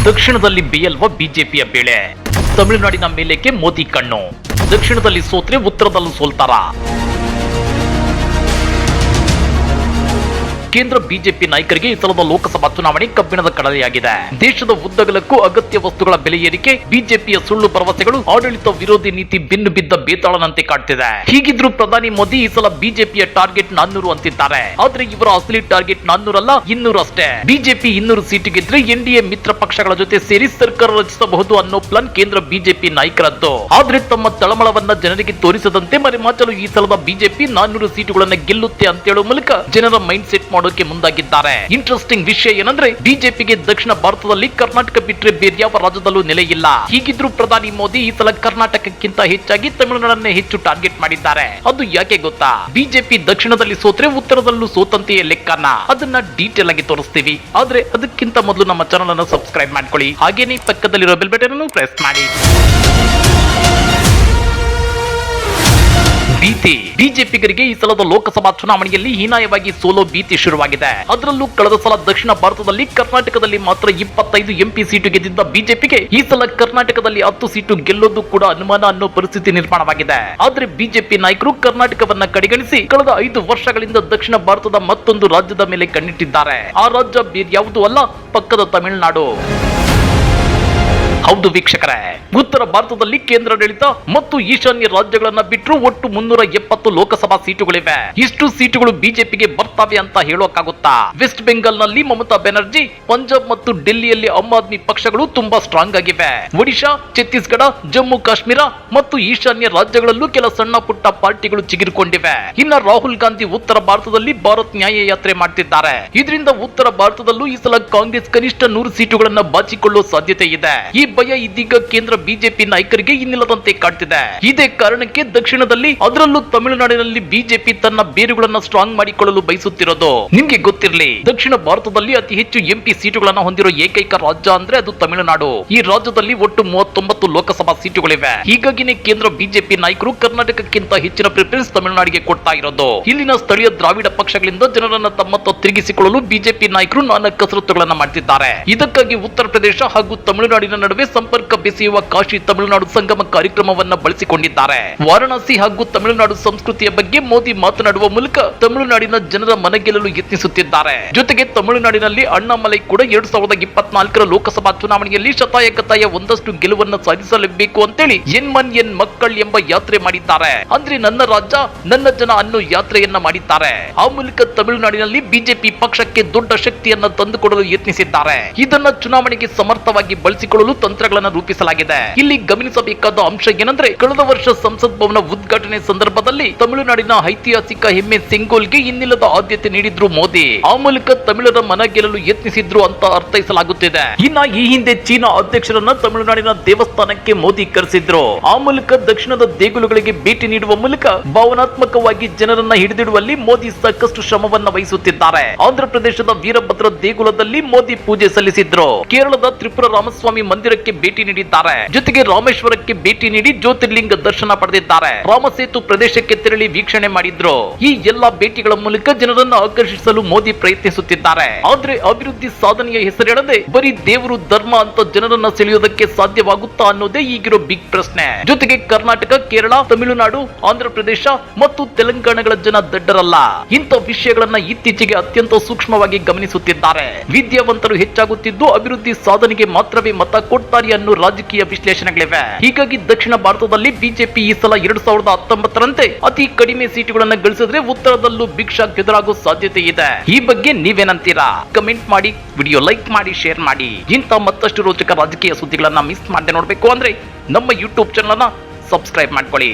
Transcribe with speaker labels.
Speaker 1: ದಕ್ಷಿಣದಲ್ಲಿ ಬೇಯಲ್ವ ಬಿಜೆಪಿಯ ಬೇಳೆ, ತಮಿಳುನಾಡಿನ ಮೇಲೆಗೆ ಮೋದಿ ಕಣ್ಣು. ದಕ್ಷಿಣದಲ್ಲಿ ಸೋತ್ರೆ ಉತ್ತರದಲ್ಲೂ ಸೋಲ್ತಾರ? ಕೇಂದ್ರ ಬಿಜೆಪಿ ನಾಯಕರಿಗೆ ಈ ಸಲದ ಲೋಕಸಭಾ ಚುನಾವಣೆ ಕಬ್ಬಿಣದ ಕಡಲೆಯಾಗಿದೆ. ದೇಶದ ಉದ್ದಗಲಕ್ಕೂ ಅಗತ್ಯ ವಸ್ತುಗಳ ಬೆಲೆ ಏರಿಕೆ, ಬಿಜೆಪಿಯ ಸುಳ್ಳು ಭರವಸೆಗಳು, ಆಡಳಿತ ವಿರೋಧಿ ನೀತಿ ಬೆನ್ನು ಬಿದ್ದ ಬೇತಾಳನಂತೆ ಕಾಡ್ತಿದೆ. ಹೀಗಿದ್ರು ಪ್ರಧಾನಿ ಮೋದಿ ಈ ಸಲ ಬಿಜೆಪಿಯ ಟಾರ್ಗೆಟ್ 400 ಅಂತಿದ್ದಾರೆ. ಆದ್ರೆ ಇವರ ಅಸಲಿ ಟಾರ್ಗೆಟ್ 400 ಅಲ್ಲ, 200 ಅಷ್ಟೇ. ಬಿಜೆಪಿ 200 ಸೀಟು ಗೆದ್ರೆ ಎನ್ಡಿಎ ಮಿತ್ರ ಪಕ್ಷಗಳ ಜೊತೆ ಸೇರಿ ಸರ್ಕಾರ ರಚಿಸಬಹುದು ಅನ್ನೋ ಪ್ಲಾನ್ ಕೇಂದ್ರ ಬಿಜೆಪಿ ನಾಯಕರದ್ದು. ಆದ್ರೆ ತಮ್ಮ ತಳಮಳವನ್ನ ಜನರಿಗೆ ತೋರಿಸದಂತೆ ಮರೆಮಾಚಲು ಈ ಸಲದ ಬಿಜೆಪಿ 400 ಸೀಟುಗಳನ್ನ ಗೆಲ್ಲುತ್ತೆ ಅಂತ ಹೇಳುವ ಮೂಲಕ ಜನರ ಮೈಂಡ್ ಸೆಟ್ ಮುಂದಾಗಿದ್ದಾರೆ. ಇಂಟ್ರೆಸ್ಟಿಂಗ್ ವಿಷಯ ಏನಂದ್ರೆ ಬಿಜೆಪಿಗೆ ದಕ್ಷಿಣ ಭಾರತದಲ್ಲಿ ಕರ್ನಾಟಕ ಬಿಟ್ಟರೆ ಬೇರೆ ಯಾವ ರಾಜ್ಯದಲ್ಲೂ ನೆಲೆ ಇಲ್ಲ. ಹೀಗಿದ್ರು ಪ್ರಧಾನಿ ಮೋದಿ ಈ ಸಲ ಕರ್ನಾಟಕಕ್ಕಿಂತ ಹೆಚ್ಚಾಗಿ ತಮಿಳುನಾಡನ್ನೇ ಹೆಚ್ಚು ಟಾರ್ಗೆಟ್ ಮಾಡಿದ್ದಾರೆ. ಅದು ಯಾಕೆ ಗೊತ್ತಾ? ಬಿಜೆಪಿ ದಕ್ಷಿಣದಲ್ಲಿ ಸೋತ್ರೆ ಉತ್ತರದಲ್ಲೂ ಸೋತಂತೆಯೇ ಲೆಕ್ಕನ. ಅದನ್ನ ಡೀಟೇಲ್ ಆಗಿ ತೋರಿಸ್ತೀವಿ. ಆದ್ರೆ ಅದಕ್ಕಿಂತ ಮೊದಲು ನಮ್ಮ ಚಾನಲ್ ಅನ್ನು ಸಬ್ಸ್ಕ್ರೈಬ್ ಮಾಡ್ಕೊಳ್ಳಿ. ಹಾಗೇನೇ ಪಕ್ಕದಲ್ಲಿರೋ ಬೆಲ್ ಬಟನ್ ಅನ್ನು ಪ್ರೆಸ್ ಮಾಡಿ. ಭೀತಿ. ಬಿಜೆಪಿಗರಿಗೆ ಈ ಸಲದ ಲೋಕಸಭಾ ಚುನಾವಣೆಯಲ್ಲಿ ಹೀನಾಯವಾಗಿ ಸೋಲೋ ಭೀತಿ ಶುರುವಾಗಿದೆ. ಅದರಲ್ಲೂ ಕಳೆದ ಸಲ ದಕ್ಷಿಣ ಭಾರತದಲ್ಲಿ ಕರ್ನಾಟಕದಲ್ಲಿ ಮಾತ್ರ 25 ಎಂಪಿ ಸೀಟು ಗೆದ್ದಿದ್ದ ಬಿಜೆಪಿಗೆ ಈ ಸಲ ಕರ್ನಾಟಕದಲ್ಲಿ 10 ಸೀಟು ಗೆಲ್ಲೋದು ಕೂಡ ಅನುಮಾನ ಅನ್ನೋ ಪರಿಸ್ಥಿತಿ ನಿರ್ಮಾಣವಾಗಿದೆ. ಆದ್ರೆ ಬಿಜೆಪಿ ನಾಯಕರು ಕರ್ನಾಟಕವನ್ನ ಕಡೆಗಣಿಸಿ ಕಳೆದ 5 ವರ್ಷಗಳಿಂದ ದಕ್ಷಿಣ ಭಾರತದ ಮತ್ತೊಂದು ರಾಜ್ಯದ ಮೇಲೆ ಕಣ್ಣಿಟ್ಟಿದ್ದಾರೆ. ಆ ರಾಜ್ಯ ಬೇರೆ ಯಾವುದೂ ಅಲ್ಲ, ಪಕ್ಕದ ತಮಿಳುನಾಡು. ಹೌದು ವೀಕ್ಷಕರೇ, ಉತ್ತರ ಭಾರತದಲ್ಲಿ ಕೇಂದ್ರಾಡಳಿತ ಮತ್ತು ಈಶಾನ್ಯ ರಾಜ್ಯಗಳನ್ನ ಬಿಟ್ಟರು ಒಟ್ಟು 370 ಲೋಕಸಭಾ ಸೀಟುಗಳಿವೆ. ಇಷ್ಟು ಸೀಟುಗಳು ಬಿಜೆಪಿಗೆ ಬರ್ತಾವೆ ಅಂತ ಹೇಳೋಕ್ಕಾಗುತ್ತಾ? ವೆಸ್ಟ್ ಬೆಂಗಾಲ್ ನಲ್ಲಿ ಮಮತಾ ಬೆನರ್ಜಿ, ಪಂಜಾಬ್ ಮತ್ತು ಡೆಲ್ಲಿಯಲ್ಲಿ ಆಮ್ ಆದ್ಮಿ ಪಕ್ಷಗಳು ತುಂಬಾ ಸ್ಟ್ರಾಂಗ್ ಆಗಿವೆ. ಒಡಿಶಾ, ಛತ್ತೀಸ್ಗಢ, ಜಮ್ಮು ಕಾಶ್ಮೀರ ಮತ್ತು ಈಶಾನ್ಯ ರಾಜ್ಯಗಳಲ್ಲೂ ಕೆಲ ಸಣ್ಣ ಪುಟ್ಟ ಪಾರ್ಟಿಗಳು ಚಿಗಿರಿಕೊಂಡಿವೆ. ಇನ್ನ ರಾಹುಲ್ ಗಾಂಧಿ ಉತ್ತರ ಭಾರತದಲ್ಲಿ ಭಾರತ್ ನ್ಯಾಯ ಯಾತ್ರೆ ಮಾಡ್ತಿದ್ದಾರೆ. ಇದರಿಂದ ಉತ್ತರ ಭಾರತದಲ್ಲೂ ಈ ಸಲ ಕಾಂಗ್ರೆಸ್ ಕನಿಷ್ಠ 100 ಸೀಟುಗಳನ್ನ ಬಾಚಿಕೊಳ್ಳುವ ಸಾಧ್ಯತೆ ಇದೆ. ಈ ಭಯ ಇದೀಗ ಕೇಂದ್ರ ಬಿಜೆಪಿ ನಾಯಕರಿಗೆ ಇನ್ನಿಲ್ಲದಂತೆ ಕಾಡ್ತಿದೆ. ಇದೇ ಕಾರಣಕ್ಕೆ ದಕ್ಷಿಣದಲ್ಲಿ, ಅದರಲ್ಲೂ ತಮಿಳುನಾಡಿನಲ್ಲಿ ಬಿಜೆಪಿ ತನ್ನ ಬೇರುಗಳನ್ನ ಸ್ಟ್ರಾಂಗ್ ಮಾಡಿಕೊಳ್ಳಲು ಬಯಸುತ್ತಿರೋದು. ನಿಮ್ಗೆ ಗೊತ್ತಿರಲಿ, ದಕ್ಷಿಣ ಭಾರತದಲ್ಲಿ ಅತಿ ಹೆಚ್ಚು ಎಂಪಿ ಸೀಟುಗಳನ್ನ ಹೊಂದಿರೋ ಏಕೈಕ ರಾಜ್ಯ ಅಂದ್ರೆ ಅದು ತಮಿಳುನಾಡು. ಈ ರಾಜ್ಯದಲ್ಲಿ ಒಟ್ಟು 39 ಲೋಕಸಭಾ ಸೀಟುಗಳಿವೆ. ಹೀಗಾಗಿನೇ ಕೇಂದ್ರ ಬಿಜೆಪಿ ನಾಯಕರು ಕರ್ನಾಟಕಕ್ಕಿಂತ ಹೆಚ್ಚಿನ ಪ್ರಿಫರೆನ್ಸ್ ತಮಿಳುನಾಡಿಗೆ ಕೊಡ್ತಾ ಇರೋದು. ಇಲ್ಲಿನ ಸ್ಥಳೀಯ ದ್ರಾವಿಡ ಪಕ್ಷಗಳಿಂದ ಜನರನ್ನ ತಮ್ಮತ್ತ ತಿರುಗಿಸಿಕೊಳ್ಳಲು ಬಿಜೆಪಿ ನಾಯಕರು ನಾನಾ ಕಸರತ್ತುಗಳನ್ನ ಮಾಡ್ತಿದ್ದಾರೆ. ಇದಕ್ಕಾಗಿ ಉತ್ತರ ಪ್ರದೇಶ ಹಾಗೂ ತಮಿಳುನಾಡಿನ ನಡುವೆ ಸಂಪರ್ಕ ಬೆಸೆಯುವ ಕಾಶಿ ತಮಿಳುನಾಡು ಸಂಗಮ ಕಾರ್ಯಕ್ರಮವನ್ನ ಬಳಸಿಕೊಂಡಿದ್ದಾರೆ. ವಾರಣಾಸಿ ಹಾಗೂ ತಮಿಳುನಾಡು ಸಂಸ್ಕೃತಿಯ ಬಗ್ಗೆ ಮೋದಿ ಮಾತನಾಡುವ ಮೂಲಕ ತಮಿಳುನಾಡಿನ ಜನರ ಮನಗೆಲ್ಲಲು ಯತ್ನಿಸುತ್ತಿದ್ದಾರೆ. ಜೊತೆಗೆ ತಮಿಳುನಾಡಿನಲ್ಲಿ ಅಣ್ಣಾಮಲೈ ಕೂಡ 2024ರ ಲೋಕಸಭಾ ಚುನಾವಣೆಯಲ್ಲಿ ಶತಾಯಗತಾಯ ಒಂದಷ್ಟು ಗೆಲುವನ್ನು ಸಾಧಿಸಲೇಬೇಕು ಅಂತೇಳಿ ಎನ್ ಮನ್ ಎನ್ ಮಕ್ಕಳ್ ಎಂಬ ಯಾತ್ರೆ ಮಾಡಿದ್ದಾರೆ. ಅಂದ್ರೆ ನನ್ನ ರಾಜ್ಯ ನನ್ನ ಜನ ಅನ್ನೋ ಯಾತ್ರೆಯನ್ನ ಮಾಡಿದ್ದಾರೆ. ಆ ಮೂಲಕ ತಮಿಳುನಾಡಿನಲ್ಲಿ ಬಿಜೆಪಿ ಪಕ್ಷಕ್ಕೆ ದೊಡ್ಡ ಶಕ್ತಿಯನ್ನ ತಂದುಕೊಡಲು ಯತ್ನಿಸಿದ್ದಾರೆ. ಇದನ್ನ ಚುನಾವಣೆಗೆ ಸಮರ್ಥವಾಗಿ ಬಳಸಿಕೊಳ್ಳಲು ತಂತ್ರಗಳನ್ನು ರೂಪಿಸಲಾಗಿದೆ. ಇಲ್ಲಿ ಗಮನಿಸಬೇಕಾದ ಅಂಶ ಏನಂದ್ರೆ, ಕಳೆದ ವರ್ಷ ಸಂಸತ್ ಭವನ ಉದ್ಘಾಟನೆ ಸಂದರ್ಭದಲ್ಲಿ ತಮಿಳುನಾಡಿನ ಐತಿಹಾಸಿಕ ಹೆಮ್ಮೆ ಸೆಂಗೋಲ್ಗೆ ಇನ್ನಿಲ್ಲದ ಆದ್ಯತೆ ನೀಡಿದ್ರು ಮೋದಿ. ಆ ಮೂಲಕ ತಮಿಳರ ಮನ ಗೆಲ್ಲಲು ಯತ್ನಿಸಿದ್ರು ಅಂತ ಅರ್ಥೈಸಲಾಗುತ್ತಿದೆ. ಇನ್ನ ಈ ಹಿಂದೆ ಚೀನಾ ಅಧ್ಯಕ್ಷರನ್ನ ತಮಿಳುನಾಡಿನ ದೇವಸ್ಥಾನಕ್ಕೆ ಮೋದಿ ಕರೆಸಿದ್ರು. ಆ ಮೂಲಕ ದಕ್ಷಿಣದ ದೇಗುಲಗಳಿಗೆ ಭೇಟಿ ನೀಡುವ ಮೂಲಕ ಭಾವನಾತ್ಮಕವಾಗಿ ಜನರನ್ನ ಹಿಡಿದಿಡುವಲ್ಲಿ ಮೋದಿ ಸಾಕಷ್ಟು ಶ್ರಮವನ್ನ ವಹಿಸುತ್ತಿದ್ದಾರೆ. ಆಂಧ್ರ ಪ್ರದೇಶದ ವೀರಭದ್ರ ದೇಗುಲದಲ್ಲಿ ಮೋದಿ ಪೂಜೆ ಸಲ್ಲಿಸಿದ್ರು. ಕೇರಳದ ತ್ರಿಪುರ ರಾಮಸ್ವಾಮಿ ಮಂದಿರಕ್ಕೆ ಭೇಟಿ ನೀಡಿದ್ದಾರೆ. ಜೊತೆಗೆ ರಾಮೇಶ್ವರಕ್ಕೆ ಭೇಟಿ ನೀಡಿ ಜ್ಯೋತಿರ್ಲಿಂಗ ದರ್ಶನ ಪಡೆದಿದ್ದಾರೆ. ರಾಮಸೇತು ಪ್ರದೇಶಕ್ಕೆ ತೆರಳಿ ವೀಕ್ಷಣೆ ಮಾಡಿದ್ರು. ಈ ಎಲ್ಲಾ ಭೇಟಿಗಳ ಮೂಲಕ ಜನರನ್ನು ಆಕರ್ಷಿಸಲು ಮೋದಿ ಪ್ರಯತ್ನಿಸುತ್ತಿದ್ದಾರೆ. ಆದ್ರೆ ಅಭಿವೃದ್ಧಿ ಸಾಧನೆಯ ಹೆಸರೆಳದೆ ಬರೀ ದೇವರು ಧರ್ಮ ಅಂತ ಜನರನ್ನ ಸೆಳೆಯೋದಕ್ಕೆ ಸಾಧ್ಯವಾಗುತ್ತಾ ಅನ್ನೋದೇ ಈಗಿರೋ ಬಿಗ್ ಪ್ರಶ್ನೆ. ಜೊತೆಗೆ ಕರ್ನಾಟಕ, ಕೇರಳ, ತಮಿಳುನಾಡು, ಆಂಧ್ರ ಪ್ರದೇಶ ಮತ್ತು ತೆಲಂಗಾಣಗಳ ಜನ ದಡ್ಡರಲ್ಲ. ಇಂಥ ವಿಷಯಗಳನ್ನ ಇತ್ತೀಚೆಗೆ ಅತ್ಯಂತ ಸೂಕ್ಷ್ಮವಾಗಿ ಗಮನಿಸುತ್ತಿದ್ದಾರೆ. ವಿದ್ಯಾವಂತರು ಹೆಚ್ಚಾಗುತ್ತಿದ್ದು ಅಭಿವೃದ್ಧಿ ಸಾಧನೆಗೆ ಮಾತ್ರವೇ ಮತ ಕೊಡ್ತಾರೆ ಅನ್ನೋ ರಾಜಕೀಯ ವಿಶ್ಲೇಷಣೆಗಳಿವೆ. ಹೀಗಾಗಿ ದಕ್ಷಿಣ ಭಾರತದಲ್ಲಿ ಬಿಜೆಪಿ ಈ ಸಲ 2019ರಂತೆ ಅತಿ ಕಡಿಮೆ ಸೀಟುಗಳನ್ನು ಗಳಿಸಿದ್ರೆ ಉತ್ತರದಲ್ಲೂ ಬಿಗ್ ಶಾಕ್ ಎದುರಾಗೋ ಸಾಧ್ಯತೆ ಇದೆ. ಈ ಬಗ್ಗೆ ನೀವೇನಂತೀರಾ? ಕಮೆಂಟ್ ಮಾಡಿ, ವಿಡಿಯೋ ಲೈಕ್ ಮಾಡಿ, ಶೇರ್ ಮಾಡಿ. ಇಂಥ ಮತ್ತಷ್ಟು ರೋಚಕ ರಾಜಕೀಯ ಸುದ್ದಿಗಳನ್ನ ಮಿಸ್ ಮಾಡದೆ ನೋಡ್ಬೇಕು ಅಂದ್ರೆ ನಮ್ಮ ಯೂಟ್ಯೂಬ್ ಚಾನಲ್ ಅನ್ನ ಸಬ್ಸ್ಕ್ರೈಬ್ ಮಾಡ್ಕೊಳ್ಳಿ.